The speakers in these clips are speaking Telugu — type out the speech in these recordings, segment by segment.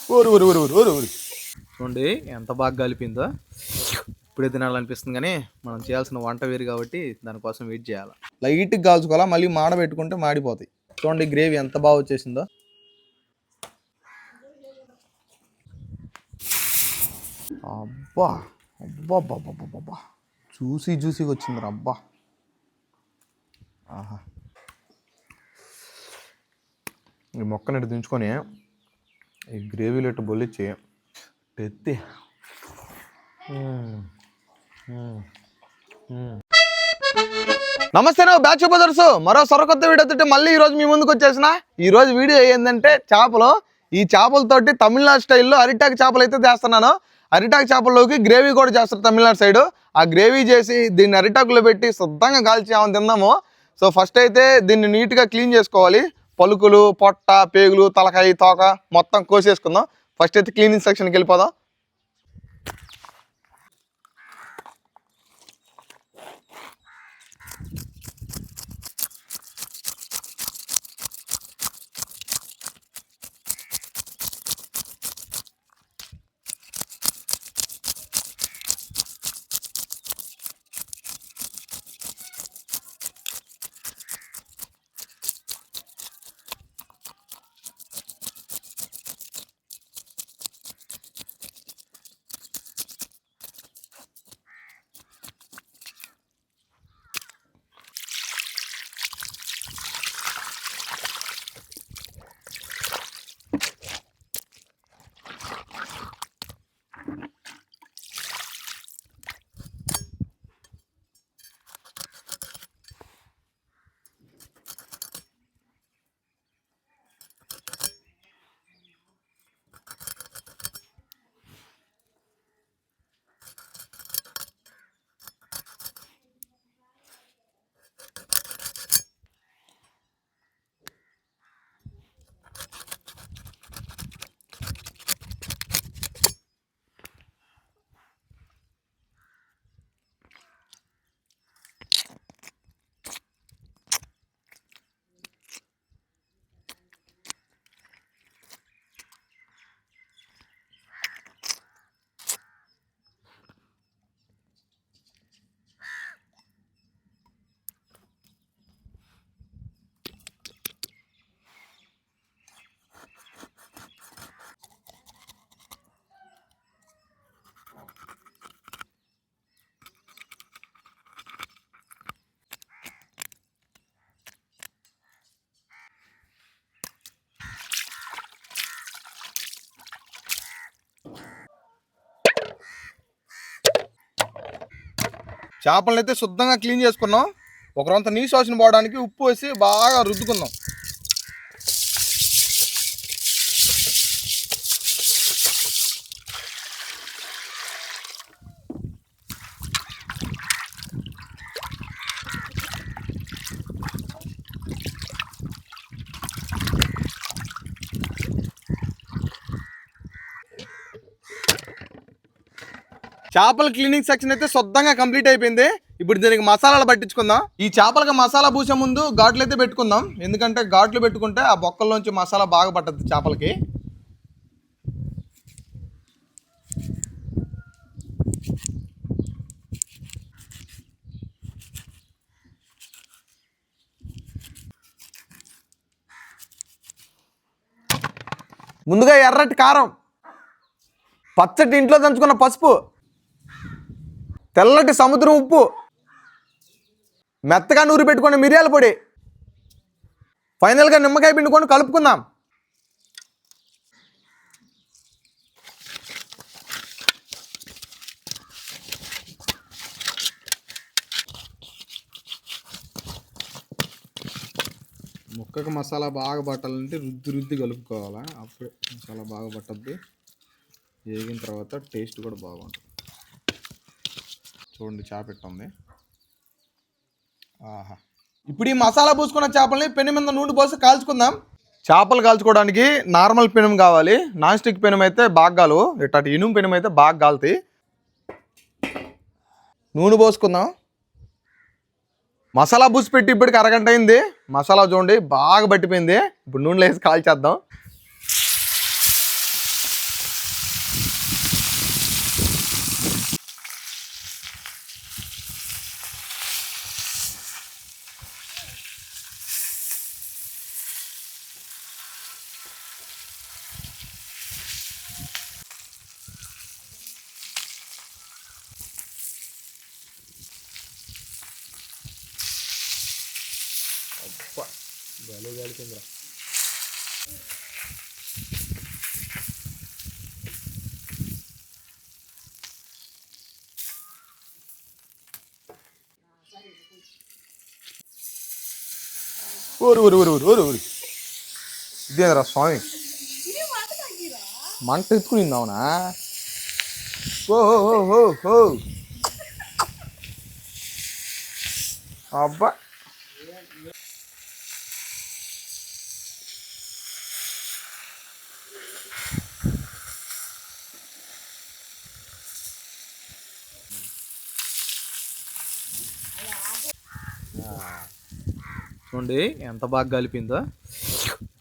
ఊరు ఊరు ఊరు ఊరు ఊరు ఊరు చూడండి ఎంత బాగా కలిపిందో. ఇప్పుడే తినాలనిపిస్తుంది కానీ మనం చేయాల్సిన వంట వేరు కాబట్టి దానికోసం వెయిట్ చేయాలి. లైట్గా కాల్చుకోవాలా, మళ్ళీ మాడబెట్టుకుంటే మాడిపోతాయి. చూడండి గ్రేవీ ఎంత బాగా వచ్చేసిందో. అబ్బా అబ్బా అబ్బా జ్యూసీగా వచ్చింది అబ్బా. ఆహా, ఈ మొక్కని దించుకొని ఈ గ్రేవీలో ఇట్టు బొల్లిచ్చి ఎత్తి. నమస్తే, నా బ్యాచ్ బ్రదర్స్. మరో సరికొత్త వీడియోతో మళ్ళీ ఈరోజు మీ ముందుకు వచ్చేసిన. ఈరోజు వీడియో ఏంటంటే చేపలు. ఈ చేపలతోటి తమిళనాడు స్టైల్లో అరిటాకు చేపలు అయితే చేస్తున్నాను. అరిటాకు చేపల్లోకి గ్రేవీ కూడా చేస్తారు తమిళనాడు సైడ్. ఆ గ్రేవీ చేసి దీన్ని అరిటాకులో పెట్టి శుద్ధంగా కాల్చి ఏమైనా తిందాము. సో ఫస్ట్ అయితే దీన్ని నీట్గా క్లీన్ చేసుకోవాలి. పలుకులు, పొట్ట, పేగులు, తలకాయ, తోక మొత్తం కోసేసుకుందాం. ఫస్ట్ అయితే క్లీనింగ్ సెక్షన్కి వెళ్ళిపోదాం. చేపలను అయితే శుద్ధంగా క్లీన్ చేసుకున్నాం. ఒక రొంత నీసు వాసన పోవడానికి ఉప్పు వేసి బాగా రుద్దుకుందాం. చేపల క్లీనింగ్ సెక్షన్ అయితే శుద్ధంగా కంప్లీట్ అయిపోయింది. ఇప్పుడు దీనికి మసాలాలు పట్టించుకుందాం. ఈ చేపలకి మసాలా పూసే ముందు ఘాట్లు అయితే పెట్టుకుందాం. ఎందుకంటే ఘాట్లు పెట్టుకుంటే ఆ బొక్కల్లోంచి మసాలా బాగా పట్టద్ది చేపలకి. ముందుగా ఎర్రటి కారం, పచ్చటి ఇంట్లో దంచుకున్న పసుపు, తెల్లటి సముద్రం ఉప్పు, మెత్తగా నూరి పెట్టుకున్న మిరియాల పొడి, ఫైనల్గా నిమ్మకాయ పిండుకొని కలుపుకుందాం. ముక్కకు మసాలా బాగా పట్టాలంటే రుద్ది కలుపుకోవాలా. అప్పుడే మసాలా బాగా పట్టద్ది. వేగిన తర్వాత టేస్ట్ కూడా బాగుంటుంది. చూడండి చేప పెట్టండి. ఆహా, ఇప్పుడు ఈ మసాలా పూసుకున్న చేపల్ని పెను మీద నూనె పోసి కాల్చుకుందాం. చేపలు కాల్చుకోవడానికి నార్మల్ పెనం కావాలి. నాన్ స్టిక్ పెనం అయితే బాగా కాలు, ఇట్లాంటి ఇనుము పెనం అయితే బాగా కాలుతాయి. నూనె పోసుకుందాం. మసాలా పూసి పెట్టి ఇప్పటికి అరగంట అయింది. మసాలా చూడండి బాగా పట్టిపోయింది. ఇప్పుడు నూనెలో వేసి కాల్చేద్దాం. ఊరు ఊరు ఊరు ఊరు ఊరు ఊరు ఇదేరా స్వామి మంట ఎత్తుకునింది అవునా ఓ ఓ ఓ ఓ అబ్బా చూడండి ఎంత బాగా కలిపిందో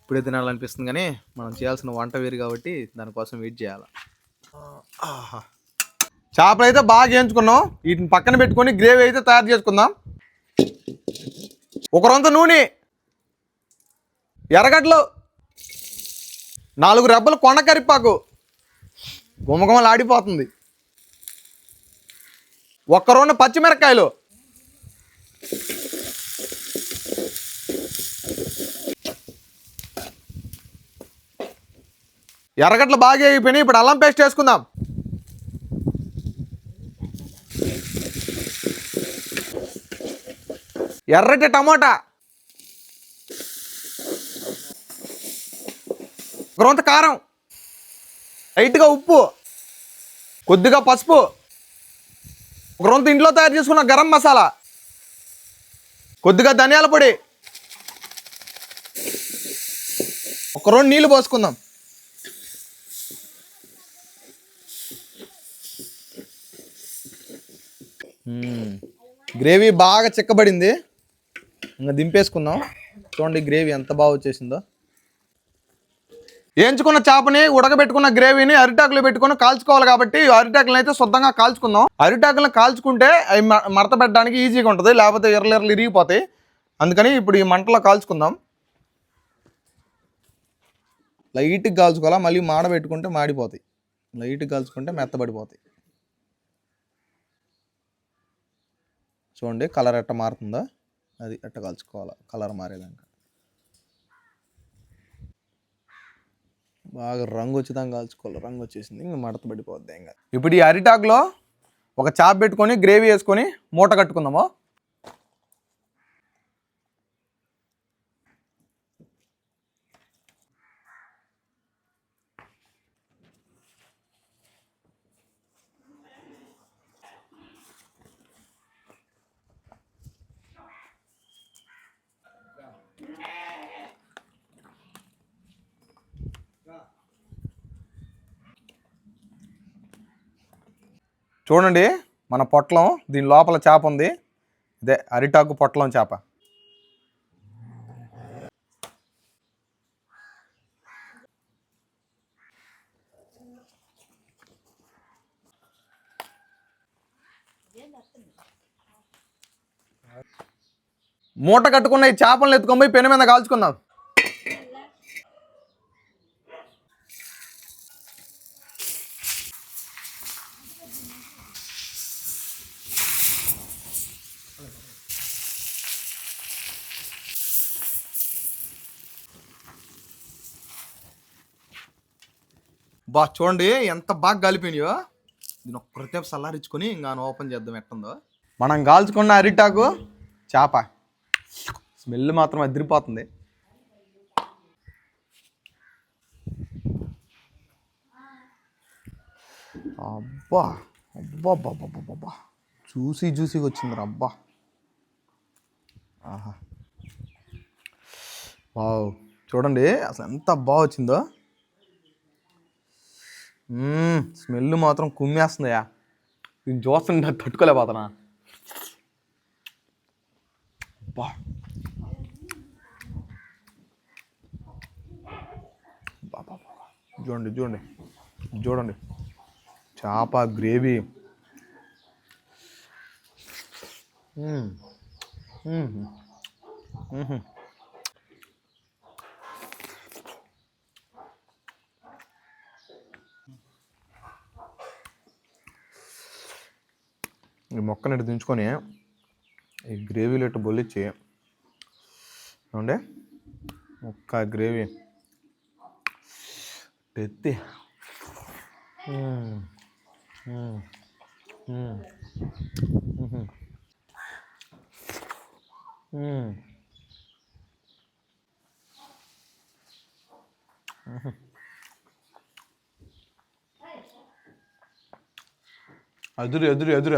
ఇప్పుడే తినాలనిపిస్తుంది కానీ మనం చేయాల్సిన వంట వేరు కాబట్టి దానికోసం వెయిట్ చేయాలి చేపలు అయితే బాగా వేయించుకున్నాం వీటిని పక్కన పెట్టుకొని గ్రేవీ అయితే తయారు చేసుకుందాం ఒక రొంత నూనె ఎర్రగడ్డలు 4 రెబ్బలు కొండ కరివేపాకు గుమగుమలు ఆడిపోతుంది ఒక్క రొంత పచ్చిమిరపకాయలు ఎర్రగడ్డలు బాగా అయిపోయినాయి ఇప్పుడు అల్లం పేస్ట్ వేసుకుందాం ఎర్రటి టమోటా ఒక రొంత కారం లైట్గా ఉప్పు కొద్దిగా పసుపు ఒక రొంత ఇంట్లో తయారు చేసుకున్న గరం మసాలా కొద్దిగా ధనియాల పొడి ఒక 2 నీళ్ళు పోసుకుందాం గ్రేవీ బాగా చిక్కబడింది ఇంకా దింపేసుకుందాం చూడండి గ్రేవీ ఎంత బాగా వచ్చేసిందో వేయించుకున్న చేపని ఉడకబెట్టుకున్న గ్రేవీని అరిటాకులో పెట్టుకొని కాల్చుకోవాలి కాబట్టి అరిటాకులను అయితే శుద్ధంగా కాల్చుకుందాం అరిటాకులను కాల్చుకుంటే అవి మడత పెట్టడానికి ఈజీగా ఉంటుంది లేకపోతే ఎర్రలు ఇరిగిపోతాయి అందుకని ఇప్పుడు ఈ మంటలో కాల్చుకుందాం లైట్గా కాల్చుకోవాలా మళ్ళీ మాడబెట్టుకుంటే మాడిపోతాయి లైట్గా కాల్చుకుంటే మెత్తబడిపోతాయి చూడండి కలర్ ఎట్ట మారుతుందా అది ఎట్ట కాల్చుకోవాలా కలర్ మారేదాకా బాగా రంగు వచ్చేదాకా కాల్చుకోవాలి రంగు వచ్చేసింది ఇంకా మడత పడిపోద్ది ఇంకా ఇప్పుడు ఈ అరిటాకులో ఒక చాప్ పెట్టుకొని గ్రేవీ వేసుకొని మూట కట్టుకుందాము చూడండి మన పొట్లం దీని లోపల చేప ఉంది ఇదే అరిటాకు పొట్లం చేప మూట కట్టుకున్న ఈ చేపలను ఎత్తుకొని పోయి పెను మీద కాల్చుకుందాం బా చూడండి ఎంత బాగా కలిపినాయో దీని ఒక్క ప్రత్యేక సల్లారించుకొని ఇంకా ఓపెన్ చేద్దాం ఎట్టుందో మనం కాల్చుకున్న అరిటాకు చేప స్మెల్ మాత్రం అదిరిపోతుంది అబ్బా అబ్బా అబ్బా జ్యూసీగా వచ్చింది అబ్బా ఆహా వావ్ చూడండి అసలు ఎంత బాగా వచ్చిందో స్మెల్ మాత్రం కుమ్మేస్తుందయా దీన్ని చూస్తుంటే తట్టుకోలేకపోతున్నా బా చూడండి చూడండి చూడండి చేప గ్రేవీ ఈ మొక్కని ఇటు దించుకొని ఈ గ్రేవీలో ఇటు బొల్లిచ్చి ఏమంటే ఒక్క గ్రేవీ ఎత్తి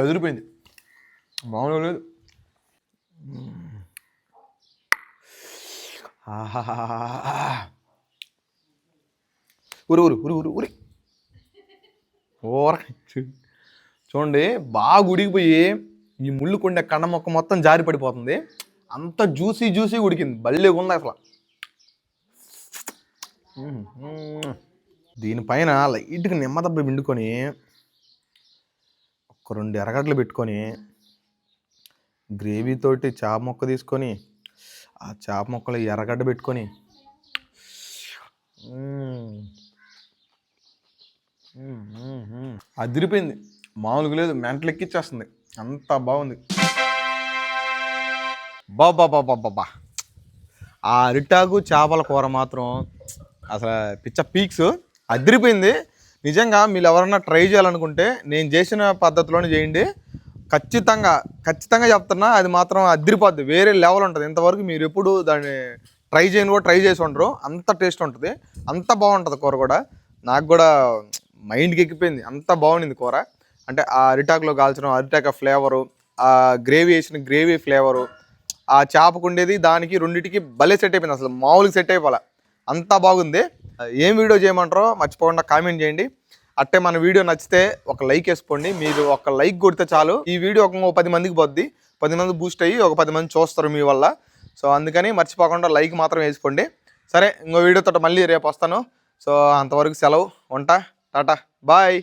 ఎదిరిపోయింది. మామూలుగా లేదు. ఉరి ఉరి ఉరి ఉరి ఉరి ఓర చూడండి, బాగా ఉడికిపోయి ఈ ముళ్ళు కొండే కండ మొక్క మొత్తం జారి పడిపోతుంది. అంత జ్యూసీ ఉడికింది, భలే ఉంది అసలు. దీనిపైన లైట్గా నిమ్మదబ్బ పిండుకొని ఒక 2 ఎర్రగడ్డలు పెట్టుకొని గ్రేవీతోటి చేప ముక్క తీసుకొని ఆ చేప ముక్కలు ఎర్రగడ్డ పెట్టుకొని అదిరిపోయింది. మామూలుగా లేదు, మెంటలు ఎక్కిచ్చేస్తుంది, అంత బాగుంది. బాబా ఆ అరిటాకు చేపల కూర మాత్రం అసలు పిచ్చ పీక్స్, అదిరిపోయింది. నిజంగా మీరు ఎవరన్నా ట్రై చేయాలనుకుంటే నేను చేసిన పద్ధతిలోనే చేయండి. ఖచ్చితంగా చెప్తున్నా, అది మాత్రం అదిరిపోద్ది, వేరే లెవెల్ ఉంటుంది. ఇంతవరకు మీరు ఎప్పుడు దాన్ని ట్రై చేసి ఉండరు, అంత టేస్ట్ ఉంటుంది, అంత బాగుంటుంది కూర కూడా. నాకు కూడా మైండ్కి ఎక్కిపోయింది, అంత బాగుండింది కూర. అంటే ఆ అరిటాకులో కాల్చడం, అరిటాక ఫ్లేవరు, ఆ గ్రేవీ వేసిన గ్రేవీ ఫ్లేవరు, ఆ చేపకు ఉండేది దానికి రెండింటికి భలే సెట్ అయిపోయింది. అసలు మామూలుగా సెట్ అయిపోలే, అంతా బాగుంది. ఏం వీడియో చేయమంటారో మర్చిపోకుండా కామెంట్ చేయండి. అట్టే మన వీడియో నచ్చితే ఒక లైక్ వేసుకోండి. మీరు ఒక లైక్ కొడితే చాలు, ఈ వీడియో ఒక 10 మందికి పోద్ది, 10 మంది బూస్ట్ అయ్యి ఒక 10 మంది చూస్తారు మీ వల్ల. సో అందుకని మర్చిపోకుండా లైక్ మాత్రం వేసుకోండి. సరే, ఇంకో వీడియోతో మళ్ళీ రేపు వస్తాను. సో అంతవరకు సెలవు, ఉంటా, టాటా, బాయ్.